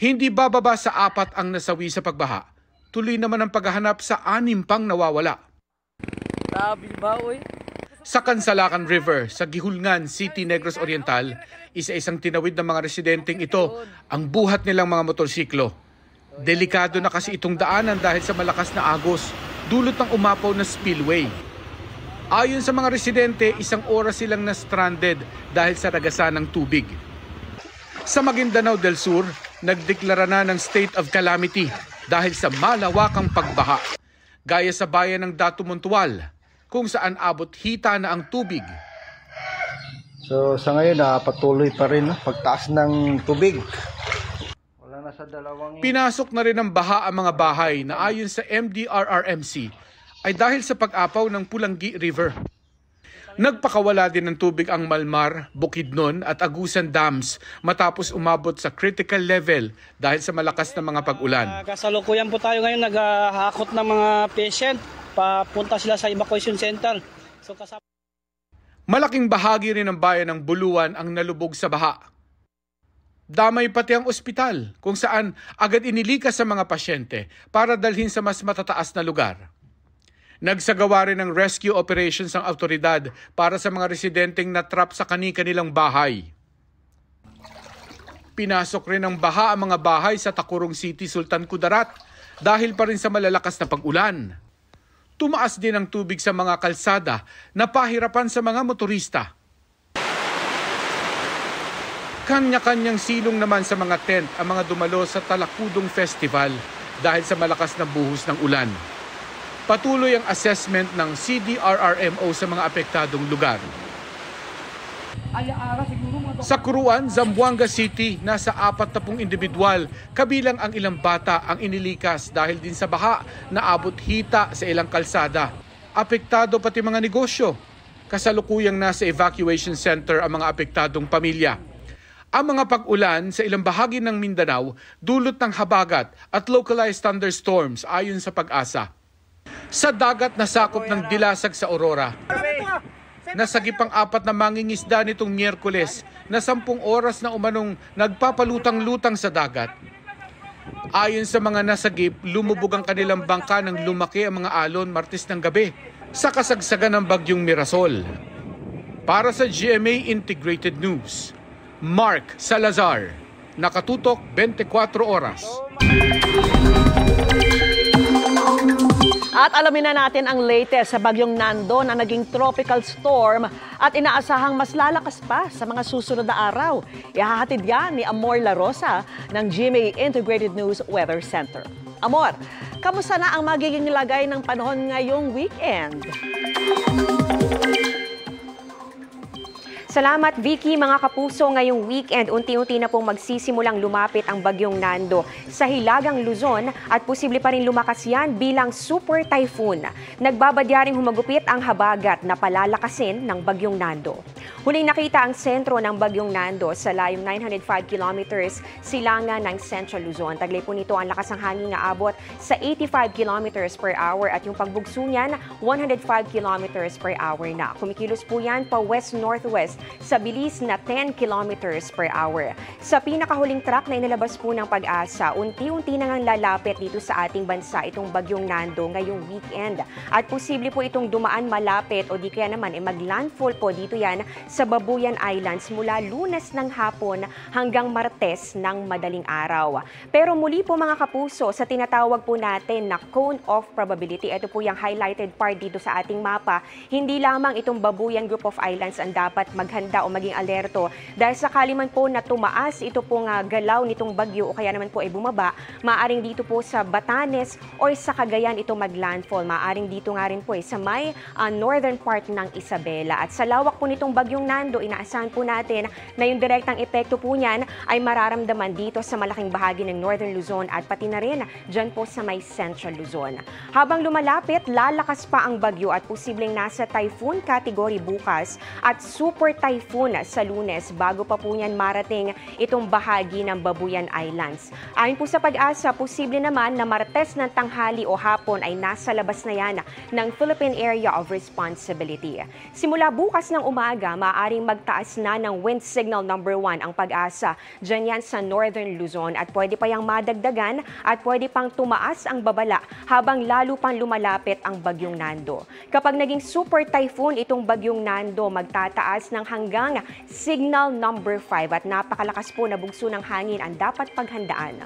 hindi bababa sa 4 ang nasawi sa pagbaha. Tuloy naman ang paghahanap sa 6 pang nawawala. Sa Kansalakan River, sa Gihulngan City, Negros Oriental, isa-isang tinawid ng mga residenteng ito ang buhat nilang mga motorsiklo. Delikado na kasi itong daanan dahil sa malakas na agos, dulot ng umapaw na spillway. Ayon sa mga residente, 1 oras silang na-stranded dahil sa ragasan ng tubig. Sa Maguindanao del Sur, nagdeklara na ng state of calamity dahil sa malawakang pagbaha. Gaya sa bayan ng Datu Montual, kung saan abot hita na ang tubig. So sa ngayon patuloy pa rin pagtaas ng tubig. Pinasok na rin ng baha ang mga bahay na ayon sa MDRRMC ay dahil sa pag-apaw ng Pulanggi River. Nagpakawala din ng tubig ang Malmar, Bukidnon at Agusan Dams matapos umabot sa critical level dahil sa malakas na mga pag-ulan. Kasalukuyan po tayo ngayon naghahakot ng mga patient, papunta sila sa evacuation center. Malaking bahagi rin ng bayan ng Buluan ang nalubog sa baha. Damay pati ang ospital kung saan agad inilikas sa mga pasyente para dalhin sa mas matataas na lugar. Nagsagawa rin ng rescue operations ang awtoridad para sa mga residenteng natrap sa kani-kanilang bahay. Pinasok rin ng baha ang mga bahay sa Takurong City, Sultan Kudarat dahil pa rin sa malalakas na pag-ulan. Tumaas din ang tubig sa mga kalsada na pahirapan sa mga motorista. Kanya-kanyang silong naman sa mga tent ang mga dumalo sa Talakudong Festival dahil sa malakas na buhos ng ulan. Patuloy ang assessment ng CDRRMO sa mga apektadong lugar. Sa Curuan, Zamboanga City, nasa 40 individual, kabilang ang ilang bata ang inilikas dahil din sa baha na abot hita sa ilang kalsada. Apektado pati mga negosyo. Kasalukuyang nasa evacuation center ang mga apektadong pamilya. Ang mga pag-ulan sa ilang bahagi ng Mindanao dulot ng habagat at localized thunderstorms ayon sa Pag-asa. Sa dagat na sakop ng Dilasag sa Aurora, nasagip ang 4 na mangingisda nitong Miyerkules na 10 oras na umanong nagpapalutang-lutang sa dagat. Ayon sa mga nasagip, lumubog ang kanilang bangka nang lumaki ang mga alon Martes ng gabi sa kasagsagan ng bagyong Mirasol. Para sa GMA Integrated News, Mark Salazar, nakatutok 24 oras. At alamin na natin ang latest sa bagyong Nando na naging tropical storm at inaasahang mas lalakas pa sa mga susunod na araw. Ihahatid yan ni Amor La Rosa ng GMA Integrated News Weather Center. Amor, kamusta na ang magiging lagay ng panahon ngayong weekend? Salamat Vicky, mga kapuso, ngayong weekend unti-unti na pong magsisimulang lumapit ang bagyong Nando sa hilagang Luzon at posible pa rin lumakas yan bilang super typhoon. Nagbabadya ring humagupit ang habagat na palalakasin ng bagyong Nando. Huling nakita ang sentro ng bagyong Nando sa layong 905 kilometers silangan ng Central Luzon. Taglay po nito ang lakas ng hangin na abot sa 85 kilometers per hour at yung pagbugso niyan 105 kilometers per hour na. Kumikilos po yan pa west-northwest sa bilis na 10 kilometers per hour. Sa pinakahuling track na inilabas po ng Pag-asa, unti-unti na ngang lalapit dito sa ating bansa itong bagyong Nando ngayong weekend. At posible po itong dumaan malapit o di kaya naman maglandfall po dito yan sa Babuyan Islands mula Lunes ng hapon hanggang Martes ng madaling araw. Pero muli po mga kapuso, sa tinatawag po natin na cone of probability, ito po yung highlighted part dito sa ating mapa, hindi lamang itong Babuyan Group of Islands ang dapat maghanda o maging alerto dahil sakali man po na tumaas ito pong galaw nitong bagyo o kaya naman po ay bumaba, maaring dito po sa Batanes o sa Cagayan ito maglandfall. Maaring dito nga rin po sa may northern part ng Isabela. At sa lawak po nitong bagyong Nando, inaasahan po natin na yung direktang epekto po niyan ay mararamdaman dito sa malaking bahagi ng Northern Luzon at pati na rin dyan po sa may Central Luzon. Habang lumalapit, lalakas pa ang bagyo at posibleng nasa typhoon category bukas at super typhoon sa Lunes bago pa po niyan marating itong bahagi ng Babuyan Islands. Ayon po sa Pag-asa, posible naman na Martes ng tanghali o hapon ay nasa labas na yan ng Philippine Area of Responsibility. Simula bukas ng umaga, maaaring magtaas na ng wind signal number 1 ang Pag-asa dyan yan sa Northern Luzon at pwede pa yang madagdagan at pwede pang tumaas ang babala habang lalo pang lumalapit ang bagyong Nando. Kapag naging super typhoon itong bagyong Nando, magtataas ng hanggang signal number 5 at napakalakas po na bugso ng hangin ang dapat paghandaan.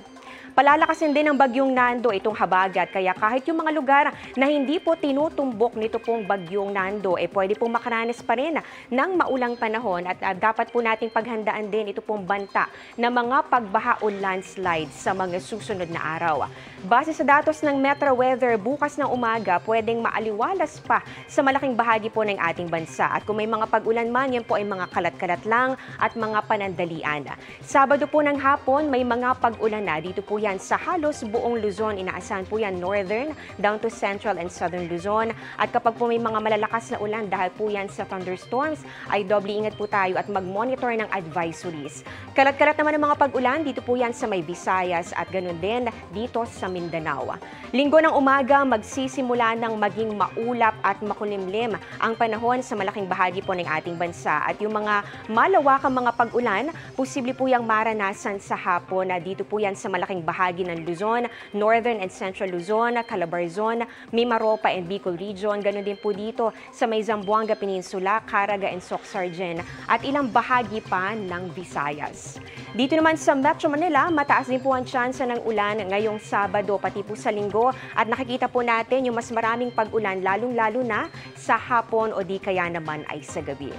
Palalakasin din ng bagyong Nando itong habagat, kaya kahit yung mga lugar na hindi po tinutumbok nito pong bagyong Nando, pwede pong makaranas pa rin ng maulang panahon at dapat po nating paghandaan din ito pong banta na mga pagbaha o landslide sa mga susunod na araw. Base sa datos ng Metro Weather, bukas ng umaga pwedeng maaliwalas pa sa malaking bahagi po ng ating bansa. At kung may mga pag-ulan man, yan po ay mga kalat-kalat lang at mga panandalian. Sabado po ng hapon, may mga pag-ulan na. Dito po yan sa halos buong Luzon. Inaasahan po yan northern down to central and southern Luzon. At kapag po may mga malalakas na ulan dahil po yan sa thunderstorms, ay doble ingat po tayo at mag-monitor ng advisories. Kalat-kalat naman ang mga pag-ulan. Dito po yan sa may Visayas at ganun din dito sa Mindanao. Linggo ng umaga, magsisimula ng maging maulap at makulimlim ang panahon sa malaking bahagi po ng ating bansa. At yung mga malawakang mga pag-ulan, posible po yung maranasan sa hapon na dito po yan sa malaking bahagi ng Luzon, Northern and Central Luzon, Calabarzon, Mimaropa and Bicol Region. Ganon din po dito sa may Zamboanga Peninsula, Caraga and Soc-Sargen at ilang bahagi pa ng Visayas. Dito naman sa Metro Manila, mataas din po ang tsansa ng ulan ngayong Sabado pati po sa Linggo at nakikita po natin yung mas maraming pag-ulan lalong-lalo na sa hapon o di kaya naman ay sa gabi.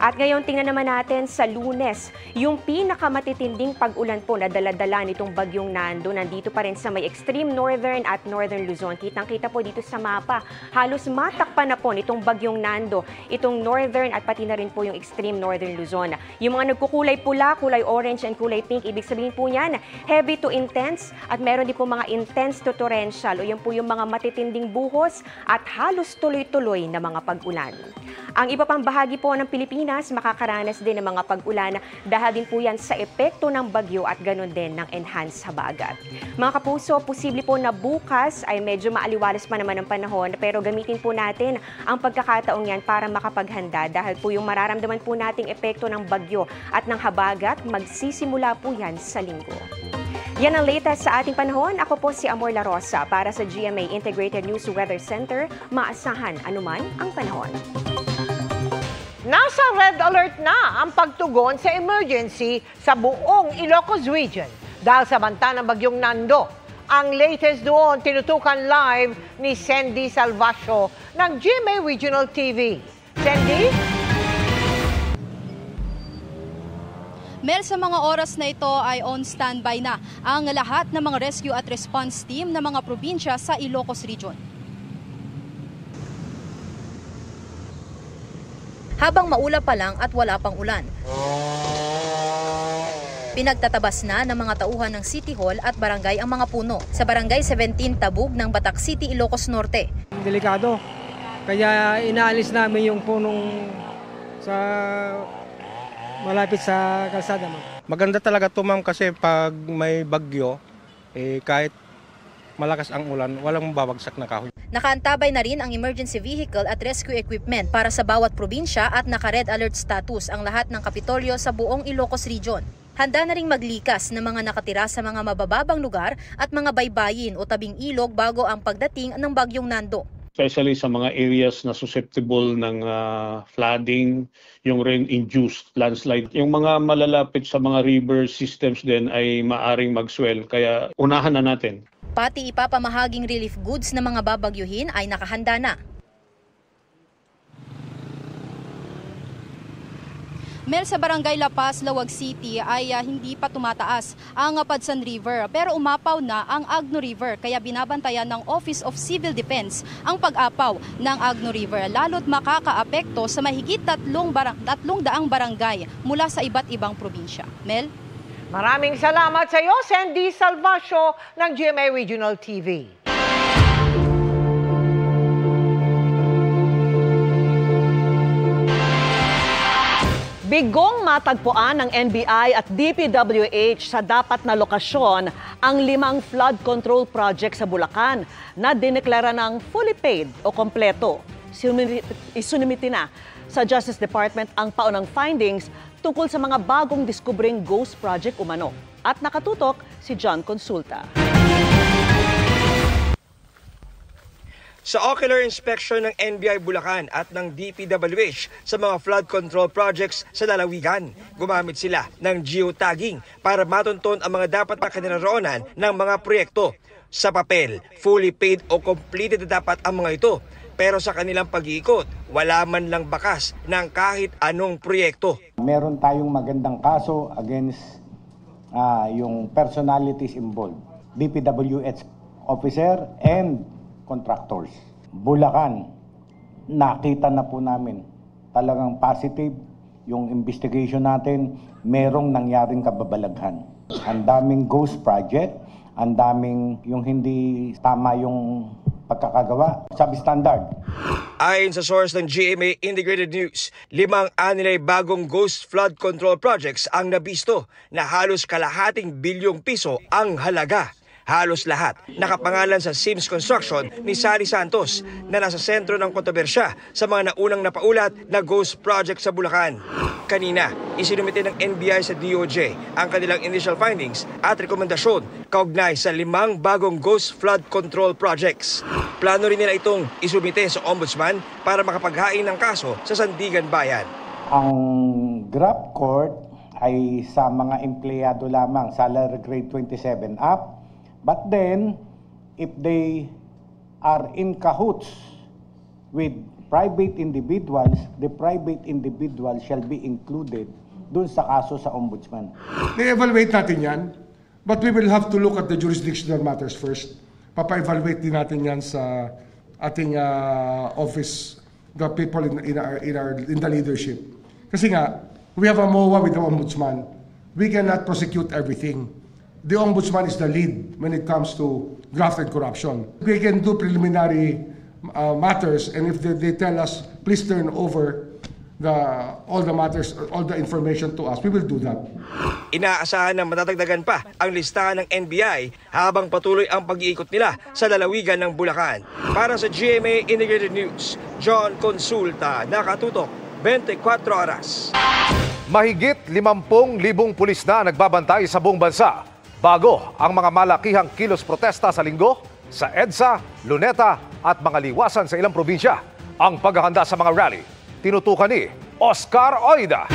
At ngayon tingnan naman natin sa Lunes, yung pinakamatitinding pag-ulan po na dala-dala nitong bagyong Nando nandito pa rin sa may extreme northern at northern Luzon. Kitang-kita po dito sa mapa, halos matakpan na po nitong bagyong Nando, itong northern at pati na rin po yung extreme northern Luzon. Yung mga nagkukulay pula, kulay orange and kulay pink, ibig sabihin po yan, heavy to intense at meron din po mga intense to torrential o yan po yung mga matitinding buhos at halos tuloy-tuloy na mga pag-ulan. Ang iba pang bahagi po ng Pilipinas, makakaranas din ng mga pag-ulan dahil din po yan sa epekto ng bagyo at ganoon din ng enhanced habagat. Mga kapuso, posible po na bukas ay medyo maaliwalas pa naman ang panahon pero gamitin po natin ang pagkakataong yan para makapaghanda dahil po yung mararamdaman po nating epekto ng bagyo at ng habagat, magsisimula po yan sa Linggo. Yan ang latest sa ating panahon. Ako po si Amor La Rosa para sa GMA Integrated News Weather Center. Maasahan anuman ang panahon. Nasa red alert na ang pagtugon sa emergency sa buong Ilocos Region dahil sa banta ng bagyong Nando. Ang latest doon tinutukan live ni Sandy Salvacio ng GMA Regional TV. Sandy? Mel, sa mga oras na ito ay on standby na ang lahat ng mga rescue at response team ng mga probinsya sa Ilocos Region. Habang maulap pa lang at wala pang ulan, pinagtatabas na ng mga tauhan ng City Hall at barangay ang mga puno sa Barangay 17 Tabug ng Batak City, Ilocos Norte. Delikado, kaya inaalis namin yung punong sa malapit sa kalsada. Maganda talaga ito, ma'am, kasi pag may bagyo, kahit malakas ang ulan, walang babagsak na kahoy. Nakaantabay na rin ang emergency vehicle at rescue equipment para sa bawat probinsya at naka-red alert status ang lahat ng kapitolyo sa buong Ilocos Region. Handa na ring maglikas ng mga nakatira sa mga mabababang lugar at mga baybayin o tabing ilog bago ang pagdating ng bagyong Nando. Especially sa mga areas na susceptible ng flooding, yung rain-induced landslide. Yung mga malalapit sa mga river systems din ay maaring mag-swell, kaya unahan na natin. Pati ipapamahaging relief goods na mga babagyuhin ay nakahanda na. Mel, sa Barangay La Paz, Lawag City ay hindi pa tumataas ang Padsan River pero umapaw na ang Agno River kaya binabantayan ng Office of Civil Defense ang pag-apaw ng Agno River lalo't makakaapekto sa mahigit 300 barangay mula sa iba't ibang probinsya. Mel? Maraming salamat sa iyo, Sandy Salvacio ng GMA Regional TV. Bigong matagpuan ng NBI at DPWH sa dapat na lokasyon ang 5 flood control project sa Bulacan na dineklara ng fully paid o kompleto. Isunumiti na sa Justice Department ang paunang findings tungkol sa mga bagong diskubring ghost project umano. At nakatutok si John Consulta. Sa ocular inspection ng NBI Bulacan at ng DPWH sa mga flood control projects sa lalawigan, gumamit sila ng geotagging para matunton ang mga dapat na kinaroroonan ng mga proyekto. Sa papel, fully paid o completed na dapat ang mga ito. Pero sa kanilang pag-iikot, wala man lang bakas ng kahit anong proyekto. Meron tayong magandang kaso against yung personalities involved. DPWH officer and contractors. Bulacan, nakita na po namin talagang positive yung investigation natin, merong nangyaring kababalaghan. Ang daming ghost project, ang daming yung hindi tama yung pagkakagawa, substandard. Ayon sa source ng GMA Integrated News, 5 anilay bagong ghost flood control projects ang nabisto na halos kalahating bilyong piso ang halaga. Halos lahat nakapangalan sa Sims Construction ni Sally Santos na nasa sentro ng kontrobersya sa mga naunang napaulat na ghost project sa Bulacan. Kanina, isinumite ng NBI sa DOJ ang kanilang initial findings at rekomendasyon kaugnay sa 5 bagong ghost flood control projects. Plano rin nila itong isumite sa Ombudsman para makapaghain ng kaso sa Sandigan Bayan. Ang GRAP Court ay sa mga empleyado lamang, salary grade 27 up. But then, if they are in cahoots with private individuals, the private individual shall be included dun sa kaso sa Ombudsman. I-evaluate natin yan, but we will have to look at the jurisdictional matters first. Papa-evaluate din natin yan sa ating office, the people in the leadership. Kasi nga, we have a MOA with the Ombudsman. We cannot prosecute everything. The Ombudsman is the lead when it comes to graft and corruption. We can do preliminary matters, and if they tell us, please turn over all the matters, all the information to us, we will do that. Inaasahan na matatagdagan pa ang listahan ng NBI habang patuloy ang pag-iikot nila sa lalawigan ng Bulacan. Para sa GMA Integrated News, John Consulta, nakatutok 24 oras. Mahigit 50,000 pulis na nagbabantay sa buong bansa bago ang mga malakihang kilos protesta sa Linggo sa EDSA, Luneta at mga liwasan sa ilang probinsya. Ang paghahanda sa mga rally, tinutukan ni Oscar Oida.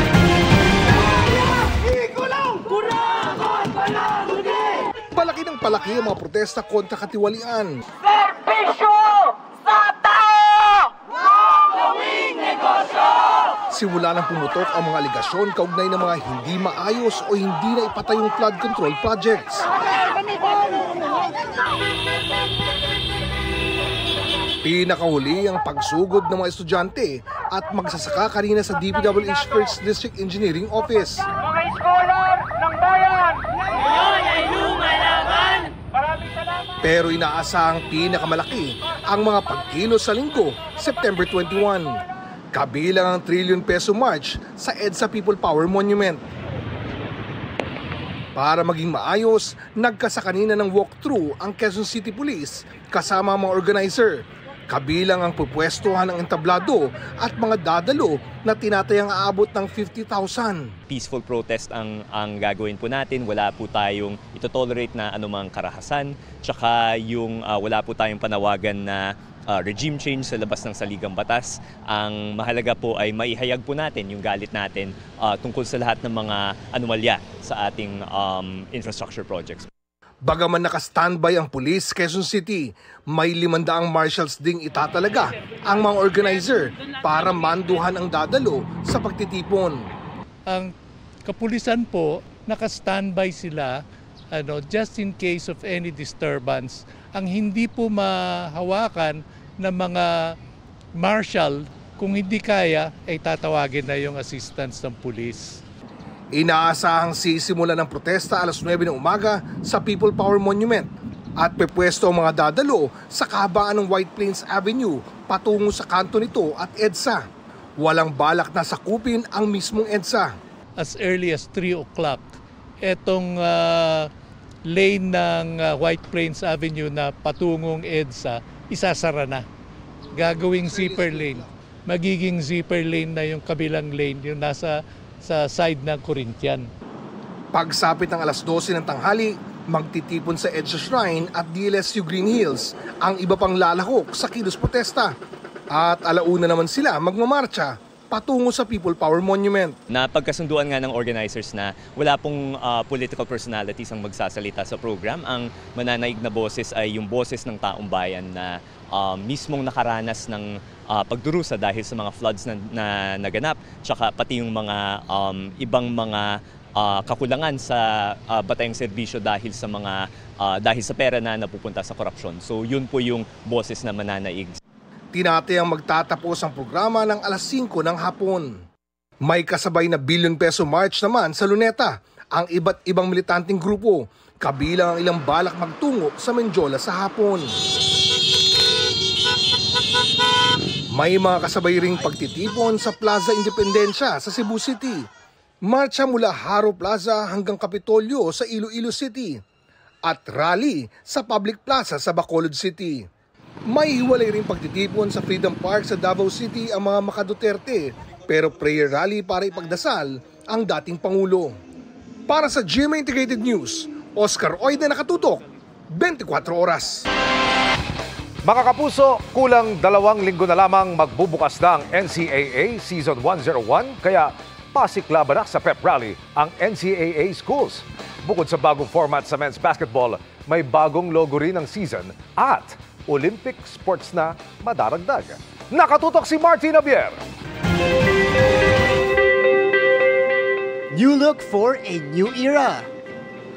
Palaki ng palaki ang mga protesta kontra katiwalian. Servisyo sa tao! Gawing negosyo! Simula nang pumutok ang mga aligasyon kaugnay ng mga hindi maayos o hindi na ipatay yung flood control projects. Pinakahuli ang pagsugod ng mga estudyante at magsasaka kanina sa DPWH 1st District Engineering Office. Mga scholar ng bayan! Ngayon ay lumalaban! Maraming salamat! Pero inaasahang pinakamalaki ang mga pagkilos sa Linggo, September 21. Kabilang ang trillion peso march sa EDSA People Power Monument. Para maging maayos, nagkasa kanina ng walkthrough ang Quezon City Police kasama ang mga organizer. Kabilang ang pupwestuhan ng entablado at mga dadalo na tinatayang aabot ng 50,000. Peaceful protest ang gagawin po natin. Wala po tayong ito-tolerate na anumang karahasan. Tsaka yung wala po tayong panawagan na regime change sa labas ng saligang batas. Ang mahalaga po ay maihayag po natin yung galit natin tungkol sa lahat ng mga anomalya sa ating infrastructure projects. Bagaman naka-standby ang pulis Quezon City, may 500 marshals ding itatalaga ang mga organizer para manduhan ang dadalo sa pagtitipon. Ang kapulisan po, naka-standby sila just in case of any disturbance. Ang hindi po mahawakan ng mga marshal, kung hindi kaya, ay tatawagin na yung assistance ng pulis. Inaasahang sisimula ng protesta alas 9 ng umaga sa People Power Monument at pepwesto ang mga dadalo sa kahabaan ng White Plains Avenue patungo sa kanto nito at EDSA. Walang balak na sakupin ang mismong EDSA. As early as 3 o'clock, etong lane ng White Plains Avenue na patungong EDSA, isasara na. Gagawing zipper lane. Magiging zipper lane na yung kabilang lane, yung nasa sa side ng Corinthian. Pagsapit ng alas 12 ng tanghali, Magtitipon sa EDSA Shrine at DLSU Green Hills ang iba pang lalahok sa kilos protesta. At alauna naman sila magmamarcha patungo sa People Power Monument. Napagkasunduan nga ng organizers na wala pong political personalities ang magsasalita sa program. Ang mananaig na boses ay yung boses ng taong bayan na mismong nakaranas ng pagdurusa dahil sa mga floods na naganap, tsaka pati yung mga ibang mga kakulangan sa batayang serbisyo dahil sa pera na napupunta sa korupsyon. So yun po yung boses na mananaig. Tinatayang magtatapos ang programa ng alas 5 ng hapon. May kasabay na billion-peso march naman sa Luneta ang iba't ibang militanteng grupo, kabilang ang ilang balak magtungo sa Menjola sa hapon. May mga kasabay ring pagtitipon sa Plaza Independencia sa Cebu City. Marcha mula Haro Plaza hanggang Kapitolyo sa Iloilo City at rally sa Public Plaza sa Bacolod City. May hiwalay ring pagtitipon sa Freedom Park sa Davao City ang mga Maka-Duterte pero prayer rally para ipagdasal ang dating Pangulo. Para sa GMA Integrated News, Oscar Oida nakatutok, 24 oras. Mga kapuso, kulang 2 linggo na lamang magbubukas na ang NCAA Season 101 kaya pasiklaban na sa pep rally ang NCAA schools. Bukod sa bagong format sa men's basketball, may bagong logo rin ng season at Olympic sports na madaragdag. Nakatutok si Martin Javier. New look for a new era.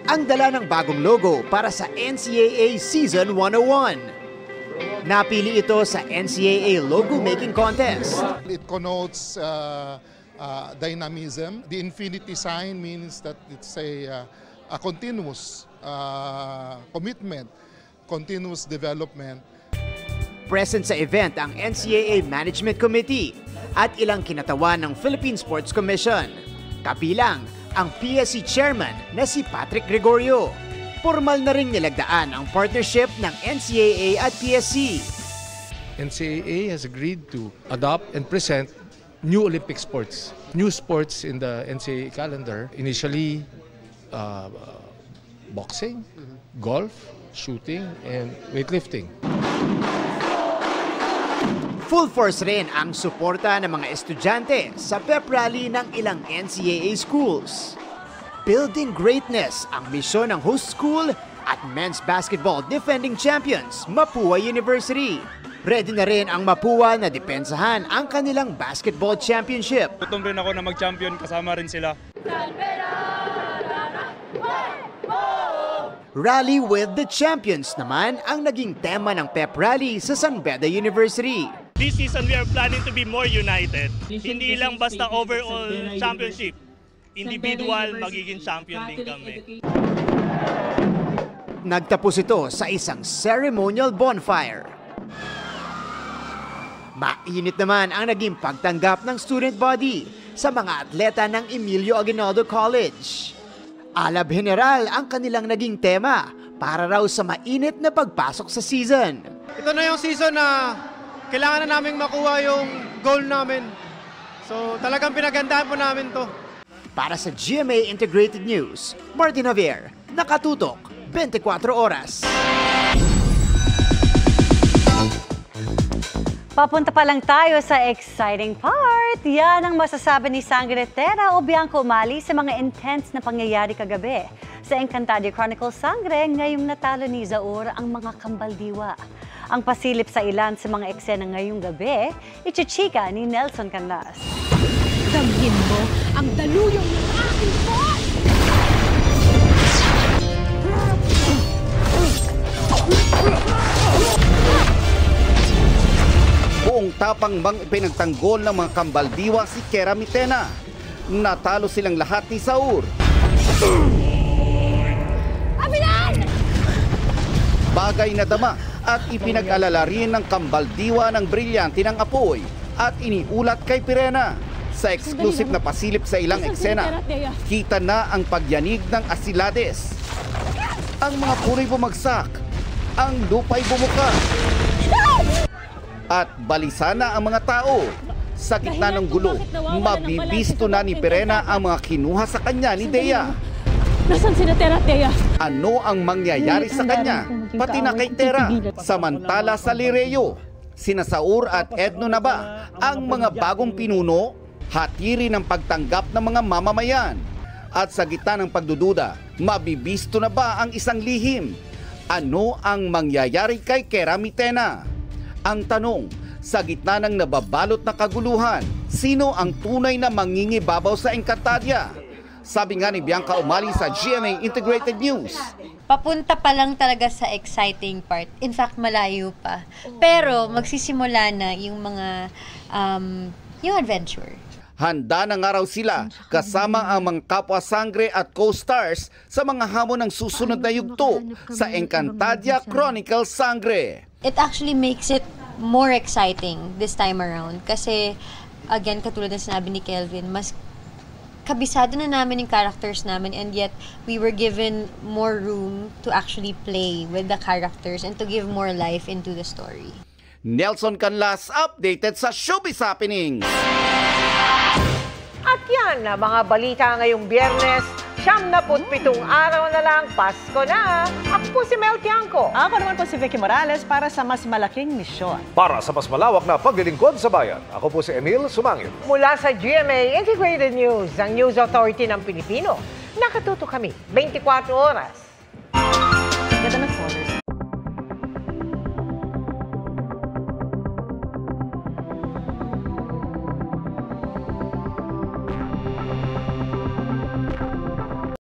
Ang dala ng bagong logo para sa NCAA Season 101. Napili ito sa NCAA Logo Making Contest. It connotes dynamism. The infinity sign means that it's a continuous commitment, continuous development. Present sa event ang NCAA Management Committee at ilang kinatawan ng Philippine Sports Commission. Kabilang ang PSC Chairman na si Patrick Gregorio. Formal na ring nilagdaan ang partnership ng NCAA at PSC. NCAA has agreed to adopt and present new Olympic sports. New sports in the NCAA calendar. Initially, boxing, golf, shooting, and weightlifting. Full force rin ang suporta ng mga estudyante sa pep rally ng ilang NCAA schools. Building greatness ang misyon ng host school at men's basketball defending champions, Mapua University. Ready na rin ang Mapua na depensahan ang kanilang basketball championship. Gutom rin ako na mag-champion, kasama rin sila. Rally with the Champions naman ang naging tema ng pep rally sa San Beda University. This season we are planning to be more united. Hindi lang basta overall championship. Individual, magiging champion din kami. Nagtapos ito sa isang ceremonial bonfire. Mainit naman ang naging pagtanggap ng student body sa mga atleta ng Emilio Aguinaldo College. Alab General ang kanilang naging tema para raw sa mainit na pagpasok sa season. Ito na yung season na kailangan na naming makuha yung goal namin. So talagang pinagandahan po namin to. Para sa GMA Integrated News, Martin Javier, nakatutok, 24 oras. Papunta pa lang tayo sa exciting part. Yan ang masasabi ni Sangretera o Bianco Umali sa mga intense na pangyayari kagabi. Sa Encantadia Chronicles Sangre, ngayong natalo ni Zaur ang mga kambaldiwa. Ang pasilip sa ilan sa mga eksena ngayong gabi, ichichika ni Nelson Canlas. Damhin mo ang daluyong ng aking boss! Buong tapang bang ipinagtanggol ng mga kambaldiwa si Kera Mitena. Natalo silang lahat ni Zaur. Abilan! Bagay na dama at ipinag-alala rin ng kambaldiwa ng brilyante ng apoy at iniulat kay Pirena. Sa exclusive na pasilip sa ilang eksena, kita na ang pagyanig ng asilades. Ang mga punoy bumagsak, ang lupa'y bumuka. At balisa na ang mga tao. Sa gitna ng gulo, mabibisto na ni Pirena ang mga kinuha sa kanya ni Dea. Nasaan si Tera? Ano ang mangyayari sa kanya, pati na kay Tera? Samantala sa Lireo, sina Saur at Edno na ba ang mga bagong pinuno? Hatiri ng pagtanggap ng mga mamamayan. At sa gitna ng pagdududa, mabibisto na ba ang isang lihim? Ano ang mangyayari kay Keramitena? Ang tanong, sa gitna ng nababalot na kaguluhan, sino ang tunay na mangingibabaw sa Encantadia? Sabi nga ni Bianca Umali sa GMA Integrated News. Papunta pa lang talaga sa exciting part. In fact, malayo pa. Pero magsisimula na yung mga, yung adventure. Handa na nga raw sila kasama ang mga kapwa sangre at co-stars sa mga hamon ng susunod na yugto sa Encantadia Chronicles Sangre. It actually makes it more exciting this time around. Kasi, again, katulad na sinabi ni Kelvin, mas kabisado na namin yung characters namin, and yet we were given more room to actually play with the characters and to give more life into the story. Nelson Canlas updated sa Showbiz Happenings. At yan na mga balita ngayong Biyernes, 77 araw na lang, Pasko na. Ako po si Mel Tiangco. Ako naman po si Vicky Morales para sa mas malaking misyon. Para sa mas malawak na paglilingkod sa bayan, ako po si Emil Sumangit. Mula sa GMA Integrated News, ang News Authority ng Pilipino. Nakatuto kami 24 oras. Ganda ng colors.